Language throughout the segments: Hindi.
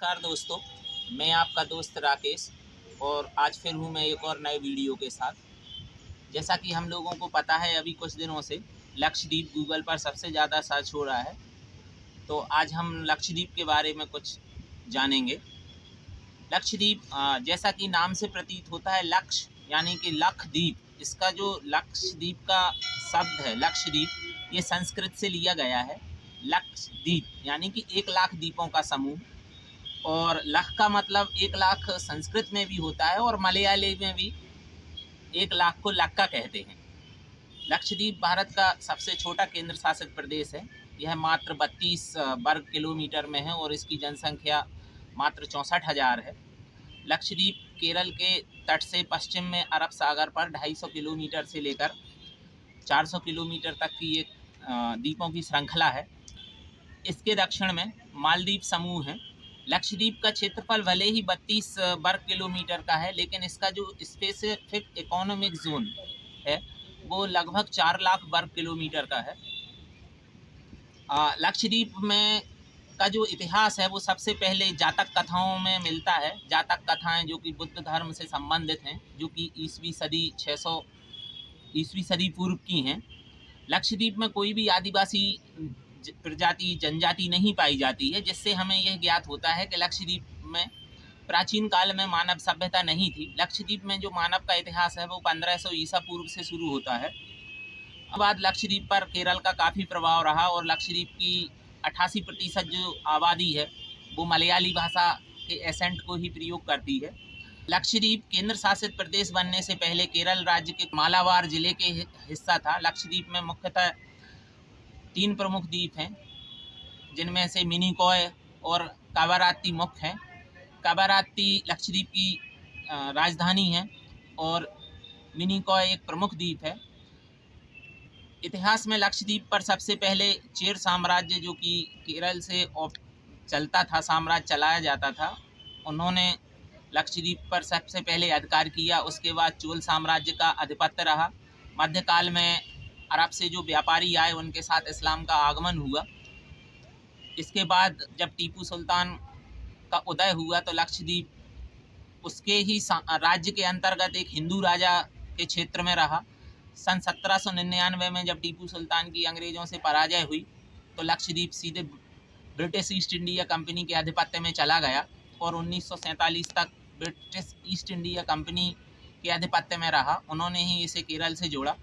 नमस्कार दोस्तों, मैं आपका दोस्त राकेश और आज फिर हूँ मैं एक और नए वीडियो के साथ। जैसा कि हम लोगों को पता है अभी कुछ दिनों से लक्षद्वीप गूगल पर सबसे ज़्यादा सर्च हो रहा है, तो आज हम लक्षद्वीप के बारे में कुछ जानेंगे। लक्षद्वीप जैसा कि नाम से प्रतीत होता है लक्ष्य यानी कि लक्षद्वीप, इसका जो लक्षद्वीप का शब्द है लक्षद्वीप, ये संस्कृत से लिया गया है। लक्षद्वीप यानी कि 1,00,000 द्वीपों का समूह, और लख का मतलब 1,00,000 संस्कृत में भी होता है और मलयाली में भी 1,00,000 को लक्का कहते हैं। लक्षद्वीप भारत का सबसे छोटा केंद्र शासित प्रदेश है। यह मात्र 32 वर्ग किलोमीटर में है और इसकी जनसंख्या मात्र 64,000 है। लक्षद्वीप केरल के तट से पश्चिम में अरब सागर पर 250 किलोमीटर से लेकर 400 किलोमीटर तक की एक द्वीपों की श्रृंखला है। इसके दक्षिण में मालदीव समूह है। लक्षद्वीप का क्षेत्रफल भले ही 32 वर्ग किलोमीटर का है, लेकिन इसका जो स्पेसिफिक इकोनॉमिक जोन है वो लगभग 4,00,000 वर्ग किलोमीटर का है। लक्षद्वीप में का जो इतिहास है वो सबसे पहले जातक कथाओं में मिलता है। जातक कथाएं जो कि बुद्ध धर्म से संबंधित हैं, जो कि ईसवी सदी 600 ईसवी सदी पूर्व की हैं। लक्षद्वीप में कोई भी आदिवासी प्रजाति जनजाति नहीं पाई जाती है, जिससे हमें यह ज्ञात होता है कि लक्षद्वीप में प्राचीन काल में मानव सभ्यता नहीं थी। लक्षद्वीप में जो मानव का इतिहास है वो 1500 ईसा पूर्व से शुरू होता है। अब बाद लक्षद्वीप पर केरल का काफ़ी प्रभाव रहा और लक्षद्वीप की 88% जो आबादी है वो मलयाली भाषा के एसेंट को ही प्रयोग करती है। लक्षद्वीप केंद्र शासित प्रदेश बनने से पहले केरल राज्य के मालाबार जिले के हिस्सा था। लक्षद्वीप में मुख्यतः 3 प्रमुख द्वीप हैं, जिनमें से मिनिकॉय और कावारात्ती मुख्य हैं। कावारात्ती लक्षद्वीप की राजधानी है और मिनिकॉय एक प्रमुख द्वीप है। इतिहास में लक्षद्वीप पर सबसे पहले चेर साम्राज्य, जो कि केरल से चलता था, साम्राज्य चलाया जाता था, उन्होंने लक्षद्वीप पर सबसे पहले अधिकार किया। उसके बाद चोल साम्राज्य का आधिपत्य रहा। मध्यकाल में अरब से जो व्यापारी आए उनके साथ इस्लाम का आगमन हुआ। इसके बाद जब टीपू सुल्तान का उदय हुआ तो लक्षद्वीप उसके ही राज्य के अंतर्गत एक हिंदू राजा के क्षेत्र में रहा। सन 1799 में जब टीपू सुल्तान की अंग्रेज़ों से पराजय हुई तो लक्षद्वीप सीधे ब्रिटिश ईस्ट इंडिया कंपनी के आधिपत्य में चला गया और 1947 तक ब्रिटिश ईस्ट इंडिया कंपनी के आधिपत्य में रहा। उन्होंने ही इसे केरल से जोड़ा।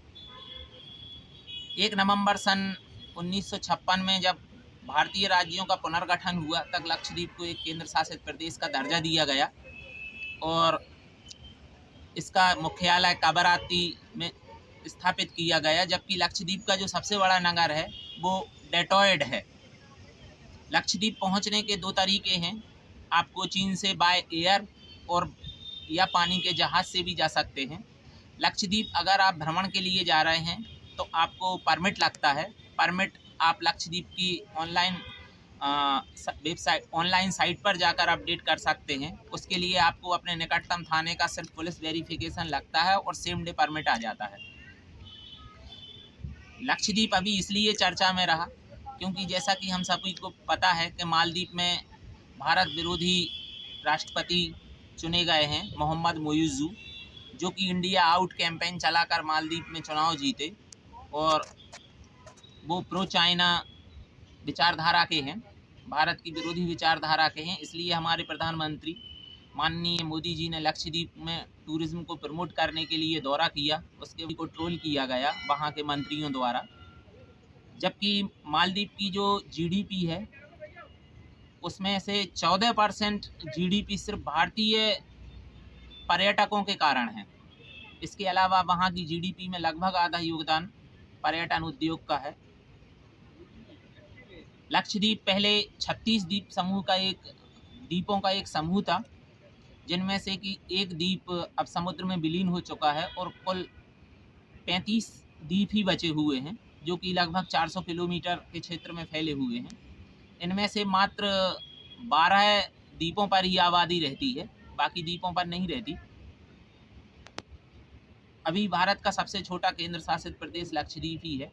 1 नवंबर सन 1956 में जब भारतीय राज्यों का पुनर्गठन हुआ तब लक्षद्वीप को एक केंद्र शासित प्रदेश का दर्जा दिया गया और इसका मुख्यालय कावारात्ती में स्थापित किया गया। जबकि लक्षद्वीप का जो सबसे बड़ा नगर है वो डेट्रॉयट है। लक्षद्वीप पहुंचने के 2 तरीके हैं। आप कोचीन से बाय एयर और या पानी के जहाज़ से भी जा सकते हैं। लक्षद्वीप अगर आप भ्रमण के लिए जा रहे हैं तो आपको परमिट लगता है। परमिट आप लक्षद्वीप की ऑनलाइन साइट पर जाकर अपडेट कर सकते हैं। उसके लिए आपको अपने निकटतम थाने का सिर्फ पुलिस वेरिफिकेशन लगता है और सेम डे परमिट आ जाता है। लक्षद्वीप अभी इसलिए चर्चा में रहा क्योंकि जैसा कि हम सभी को पता है कि मालदीव में भारत विरोधी राष्ट्रपति चुने गए हैं मोहम्मद मुइज़्ज़ू, जो कि इंडिया आउट कैंपेन चलाकर मालदीव में चुनाव जीते और वो प्रो चाइना विचारधारा के हैं, भारत की विरोधी विचारधारा के हैं। इसलिए हमारे प्रधानमंत्री माननीय मोदी जी ने लक्षद्वीप में टूरिज़्म को प्रमोट करने के लिए दौरा किया। उसके को ट्रोल किया गया वहाँ के मंत्रियों द्वारा। जबकि मालदीव की जो जीडीपी है उसमें से 14% जीडीपी सिर्फ भारतीय पर्यटकों के कारण है। इसके अलावा वहाँ की जीडीपी में लगभग आधा योगदान पर्यटन उद्योग का है। लक्षद्वीप पहले 36 द्वीपों का एक समूह था, जिनमें से कि एक द्वीप अब समुद्र में विलीन हो चुका है और कुल 35 द्वीप ही बचे हुए हैं, जो कि लगभग 400 किलोमीटर के क्षेत्र में फैले हुए हैं। इनमें से मात्र 12 द्वीपों पर ही आबादी रहती है, बाकी द्वीपों पर नहीं रहती। अभी भारत का सबसे छोटा केंद्र शासित प्रदेश लक्षद्वीप ही है।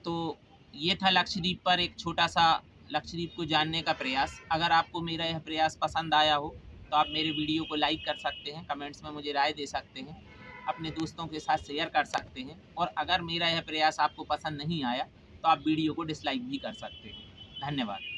तो ये था लक्षद्वीप पर एक छोटा सा लक्षद्वीप को जानने का प्रयास। अगर आपको मेरा यह प्रयास पसंद आया हो तो आप मेरे वीडियो को लाइक कर सकते हैं, कमेंट्स में मुझे राय दे सकते हैं, अपने दोस्तों के साथ शेयर कर सकते हैं। और अगर मेरा यह प्रयास आपको पसंद नहीं आया तो आप वीडियो को डिसलाइक भी कर सकते हैं। धन्यवाद।